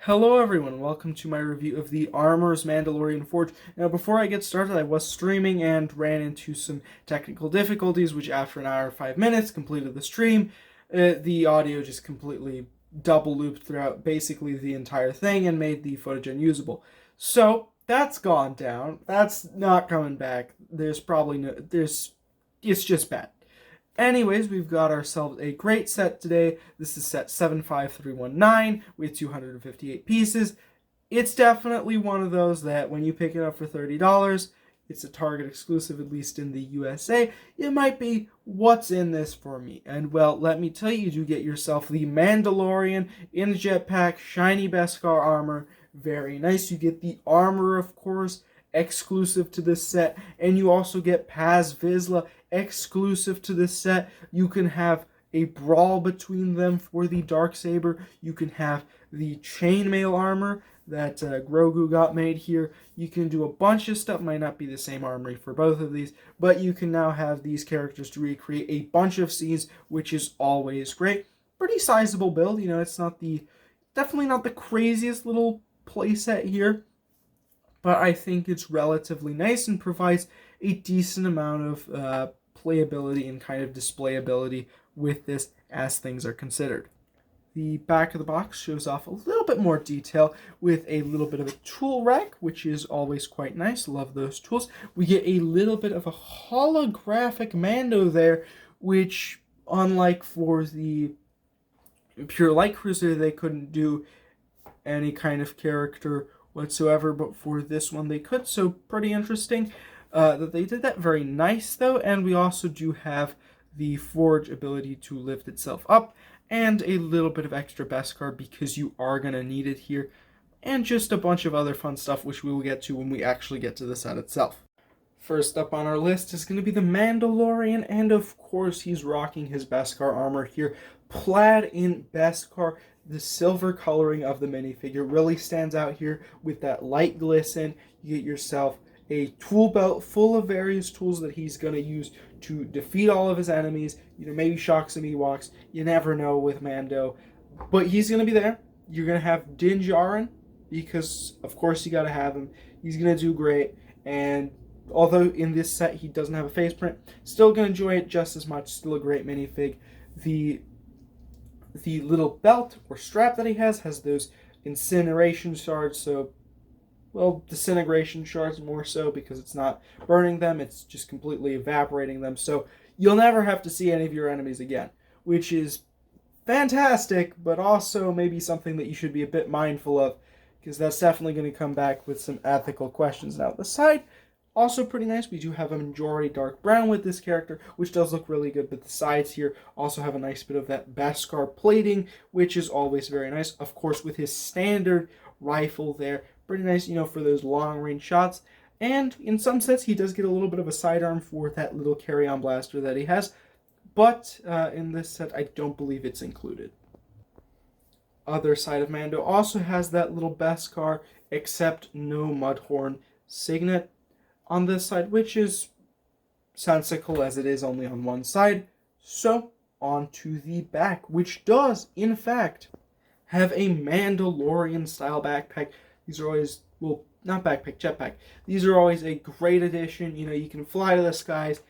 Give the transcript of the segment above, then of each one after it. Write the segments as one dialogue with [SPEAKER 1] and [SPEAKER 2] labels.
[SPEAKER 1] Hello everyone, welcome to my review of the Armor's Mandalorian Forge. Now before I get started, I was streaming and ran into some technical difficulties, which after an hour and 5 minutes completed the stream, the audio just completely double looped throughout basically the entire thing and made the footage unusable. So that's gone down, that's not coming back, it's just bad. Anyways, we've got ourselves a great set today. This is set 75319 with 258 pieces. It's definitely one of those that when you pick it up for $30, it's a Target exclusive, at least in the USA. It might be, what's in this for me? And well, let me tell you, you do get yourself the Mandalorian in jetpack, shiny Beskar armor. Very nice. You get the armor, of course, exclusive to this set, and you also get Paz of Isla exclusive to this set. You can have a brawl between them for the Darksaber. You can have the chainmail armor that Grogu got made here. You can do a bunch of stuff. Might not be the same armory for both of these, but you can now have these characters to recreate a bunch of scenes, which is always great. Pretty sizable build. It's definitely not the craziest little playset here, but I think it's relatively nice and provides a decent amount of playability and kind of displayability with this as things are considered. The back of the box shows off a little bit more detail with a little bit of a tool rack, which is always quite nice. Love those tools. We get a little bit of a holographic Mando there, which, unlike for the pure light cruiser, they couldn't do any kind of character whatsoever, but for this one they could, so pretty interesting that they did that. Very nice though. And we also do have the forge ability to lift itself up and a little bit of extra Beskar because you are going to need it here, and just a bunch of other fun stuff which we will get to when we actually get to the set itself. First up on our list is going to be the Mandalorian, and of course he's rocking his Beskar armor here, plaid in Beskar. The silver coloring of the minifigure really stands out here with that light glisten. You get yourself a tool belt full of various tools that he's going to use to defeat all of his enemies. Maybe shock some Ewoks. You never know with Mando. But he's going to be there. You're going to have Din Djarin, because of course you got to have him. He's going to do great. And although in this set he doesn't have a face print, still going to enjoy it just as much. Still a great minifig. The little belt or strap that he has those incineration shards, disintegration shards more so, because it's not burning them, it's just completely evaporating them, so you'll never have to see any of your enemies again, which is fantastic, but also maybe something that you should be a bit mindful of, because that's definitely going to come back with some ethical questions. Now, the side, also pretty nice. We do have a majority dark brown with this character, which does look really good, but the sides here also have a nice bit of that Beskar plating, which is always very nice. Of course, with his standard rifle there, pretty nice, for those long-range shots. And in some sets, he does get a little bit of a sidearm for that little carry-on blaster that he has, but in this set, I don't believe it's included. Other side of Mando also has that little Beskar, except no Mudhorn signet on this side, which is sensical as it is only on one side. So, on to the back, which does, in fact, have a Mandalorian-style backpack. These are always, not backpack, jetpack. These are always a great addition. You can fly to the skies,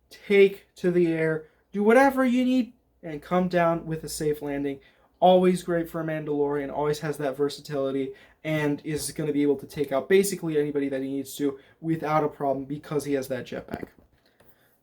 [SPEAKER 1] take to the air, do whatever you need, and come down with a safe landing. Always great for a Mandalorian, always has that versatility, and is going to be able to take out basically anybody that he needs to without a problem because he has that jetpack.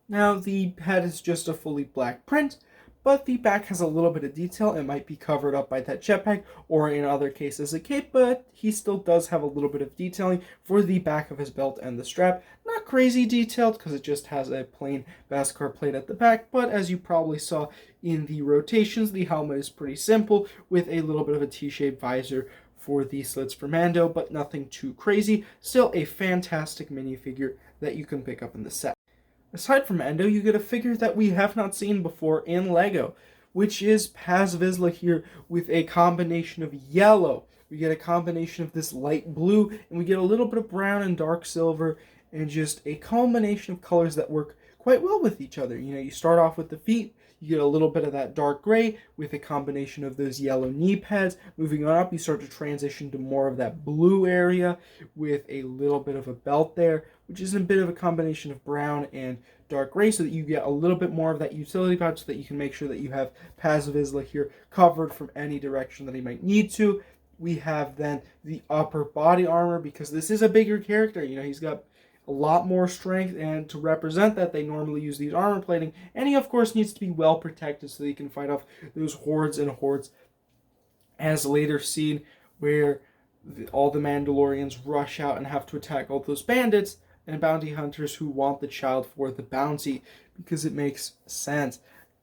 [SPEAKER 1] Now, the head is just a fully black print, but the back has a little bit of detail. It might be covered up by that jetpack, or in other cases a cape, but he still does have a little bit of detailing for the back of his belt and the strap. Not crazy detailed, because it just has a plain Beskar plate at the back, but as you probably saw in the rotations, the helmet is pretty simple, with a little bit of a T-shaped visor for the slits for Mando, but nothing too crazy. Still a fantastic minifigure that you can pick up in the set. Aside from Mando, you get a figure that we have not seen before in LEGO, which is Paz of Isla here with a combination of yellow. We get a combination of this light blue, and we get a little bit of brown and dark silver, and just a combination of colors that work quite well with each other. You start off with the feet, You get a little bit of that dark gray with a combination of those yellow knee pads. Moving on up, you start to transition to more of that blue area with a little bit of a belt there, which is a bit of a combination of brown and dark gray, so that you get a little bit more of that utility pouch, so that you can make sure that you have Paz of Isla here covered from any direction that he might need to. We have then the upper body armor, because this is a bigger character. You know, he's got a lot more strength, and to represent that, they normally use these armor plating, and he of course needs to be well protected so that he can fight off those hordes and hordes, as later seen, where all the Mandalorians rush out and have to attack all those bandits and bounty hunters who want the child for the bounty, because it makes sense.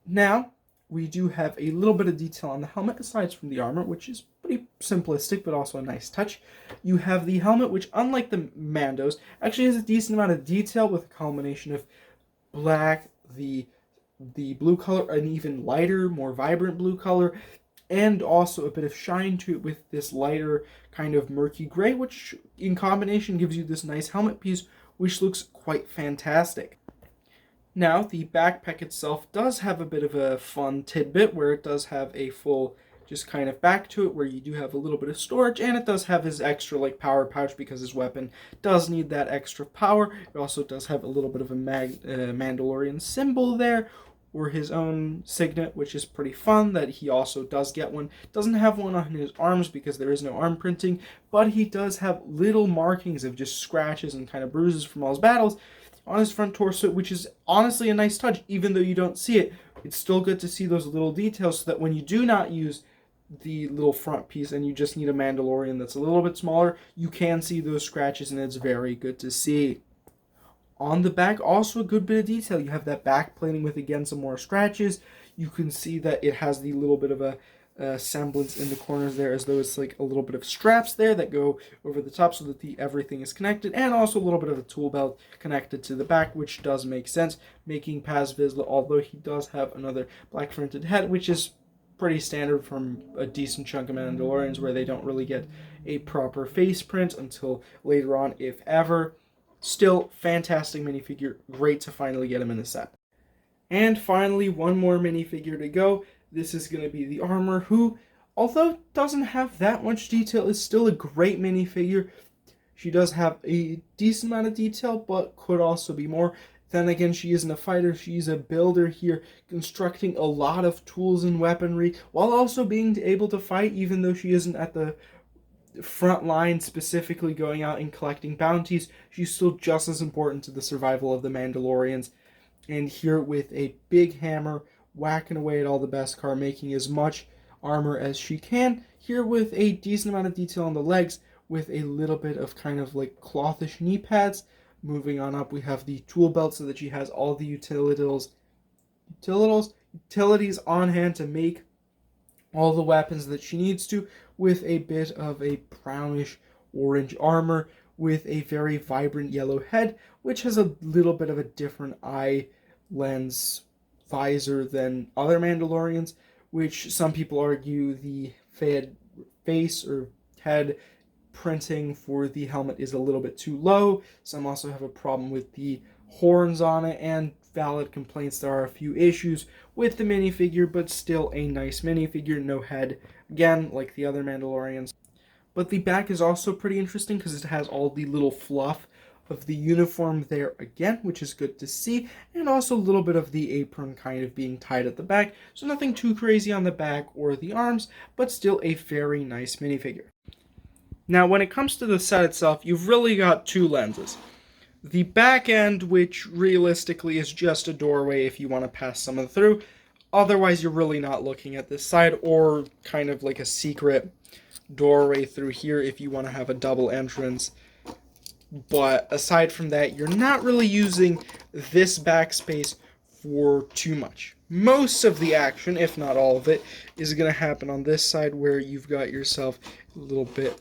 [SPEAKER 1] Now, we do have a little bit of detail on the helmet aside from the armor, which is pretty simplistic, but also a nice touch. You have the helmet, which, unlike the Mandos, actually has a decent amount of detail with a combination of black, the blue color, an even lighter, more vibrant blue color, and also a bit of shine to it with this lighter kind of murky gray, which in combination gives you this nice helmet piece, which looks quite fantastic. Now, the backpack itself does have a bit of a fun tidbit, where it does have a full just kind of back to it, where you do have a little bit of storage, and it does have his extra like power pouch, because his weapon does need that extra power. It also does have a little bit of a Mandalorian symbol there, or his own signet, which is pretty fun that he also does get one. Doesn't have one on his arms because there is no arm printing, but he does have little markings of just scratches and kind of bruises from all his battles on his front torso, which is honestly a nice touch. Even though you don't see it, it's still good to see those little details, so that when you do not use the little front piece and you just need a Mandalorian that's a little bit smaller, you can see those scratches, and it's very good to see. On the back, also a good bit of detail. You have that back plating with, again, some more scratches. You can see that it has the little bit of a semblance in the corners there, as though it's like a little bit of straps there that go over the top, so that everything is connected, and also a little bit of a tool belt connected to the back, which does make sense, making Paz of Isla, although he does have another black printed head, which is pretty standard from a decent chunk of Mandalorians, where they don't really get a proper face print until later on, if ever. Still, fantastic minifigure. Great to finally get him in the set. And finally, one more minifigure to go. This is going to be the armor, who, although doesn't have that much detail, is still a great minifigure. She does have a decent amount of detail, but could also be more. Then again, she isn't a fighter, she's a builder here, constructing a lot of tools and weaponry, while also being able to fight, even though she isn't at the front line specifically going out and collecting bounties. She's still just as important to the survival of the Mandalorians. And here with a big hammer, whacking away at all the Beskar, making as much armor as she can. Here with a decent amount of detail on the legs, with a little bit of kind of like clothish knee pads. Moving on up, we have the tool belt, so that she has all the utilities on hand to make all the weapons that she needs to, with a bit of a brownish orange armor with a very vibrant yellow head, which has a little bit of a different eye lens visor than other Mandalorians, which some people argue the face or head printing for the helmet is a little bit too low. Some also have a problem with the horns on it, and valid complaints. There are a few issues with the minifigure, but still a nice minifigure. No head, again, like the other Mandalorians. But the back is also pretty interesting, because it has all the little fluff of the uniform there again, which is good to see, and also a little bit of the apron kind of being tied at the back, so nothing too crazy on the back or the arms, but still a very nice minifigure. Now, when it comes to the set itself, you've really got two lenses. The back end, which realistically is just a doorway if you want to pass someone through. Otherwise, you're really not looking at this side, or kind of like a secret doorway through here if you want to have a double entrance. But aside from that, you're not really using this backspace for too much. Most of the action, if not all of it, is going to happen on this side, where you've got yourself a little bit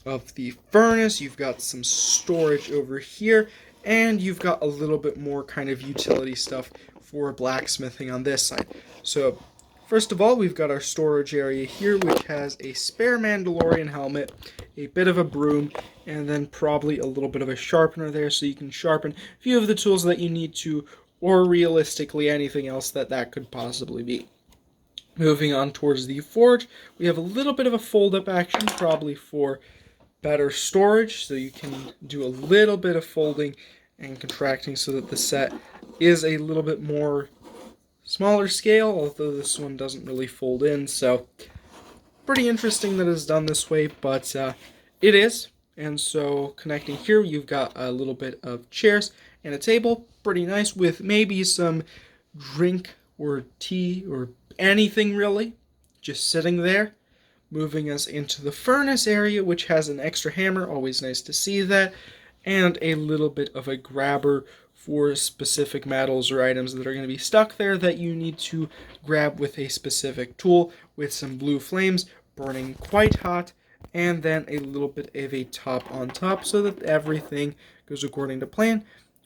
[SPEAKER 1] of the furnace, you've got some storage over here, and you've got a little bit more kind of utility stuff for blacksmithing on this side. So, first of all, we've got our storage area here, which has a spare Mandalorian helmet, a bit of a broom, and then probably a little bit of a sharpener there, so you can sharpen a few of the tools that you need to, or realistically anything else that could possibly be. Moving on towards the forge, we have a little bit of a fold-up action, probably for better storage, so you can do a little bit of folding and contracting so that the set is a little bit more smaller scale, although this one doesn't really fold in, so pretty interesting that it's done this way, but it is. And so connecting here, you've got a little bit of chairs and a table, pretty nice, with maybe some drink or tea or anything really just sitting there. Moving us into the furnace area, which has an extra hammer, always nice to see that, and a little bit of a grabber for specific metals or items that are going to be stuck there that you need to grab with a specific tool, with some blue flames burning quite hot, and then a little bit of a top on top so that everything goes according to plan,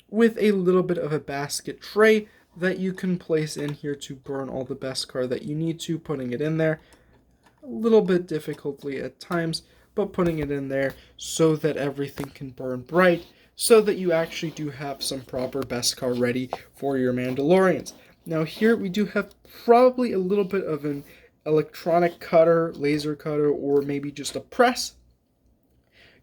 [SPEAKER 1] with a little bit of a basket tray that you can place in here to burn all the Beskar that you need to, putting it in there. A little bit difficultly at times, but putting it in there so that everything can burn bright, so that you actually do have some proper Beskar ready for your Mandalorians. Now here we do have probably a little bit of an electronic cutter, laser cutter, or maybe just a press.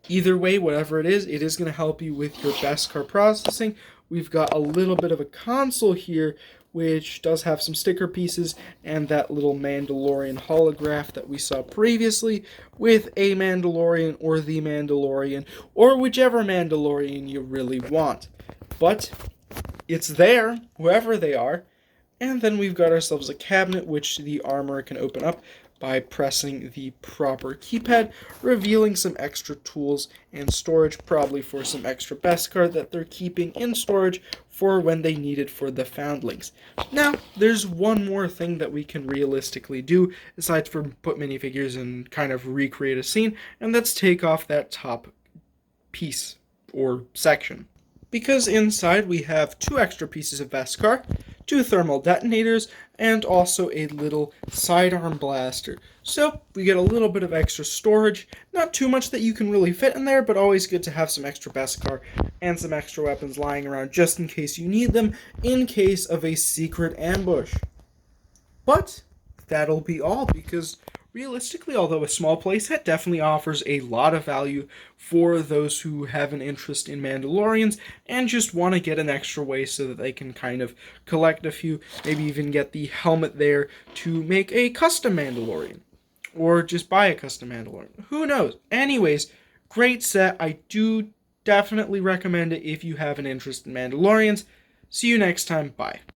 [SPEAKER 1] Either way, whatever it is going to help you with your Beskar processing. We've got a little bit of a console here, which does have some sticker pieces and that little Mandalorian holograph that we saw previously, with a Mandalorian or the Mandalorian, or whichever Mandalorian you really want. But it's there, whoever they are. And then we've got ourselves a cabinet, which the armor can open up by pressing the proper keypad, revealing some extra tools and storage, probably for some extra Beskar that they're keeping in storage for when they need it for the foundlings. Now, there's one more thing that we can realistically do, aside from put minifigures and kind of recreate a scene, and that's take off that top piece or section. Because inside we have 2 extra pieces of Beskar, 2 thermal detonators, and also a little sidearm blaster. So we get a little bit of extra storage, not too much that you can really fit in there, but always good to have some extra Beskar and some extra weapons lying around just in case you need them, in case of a secret ambush. But that'll be all, because realistically, although a small playset, definitely offers a lot of value for those who have an interest in Mandalorians and just want to get an extra way so that they can kind of collect a few, maybe even get the helmet there to make a custom Mandalorian, or just buy a custom Mandalorian. Who knows? Anyways, great set. I do definitely recommend it if you have an interest in Mandalorians. See you next time. Bye.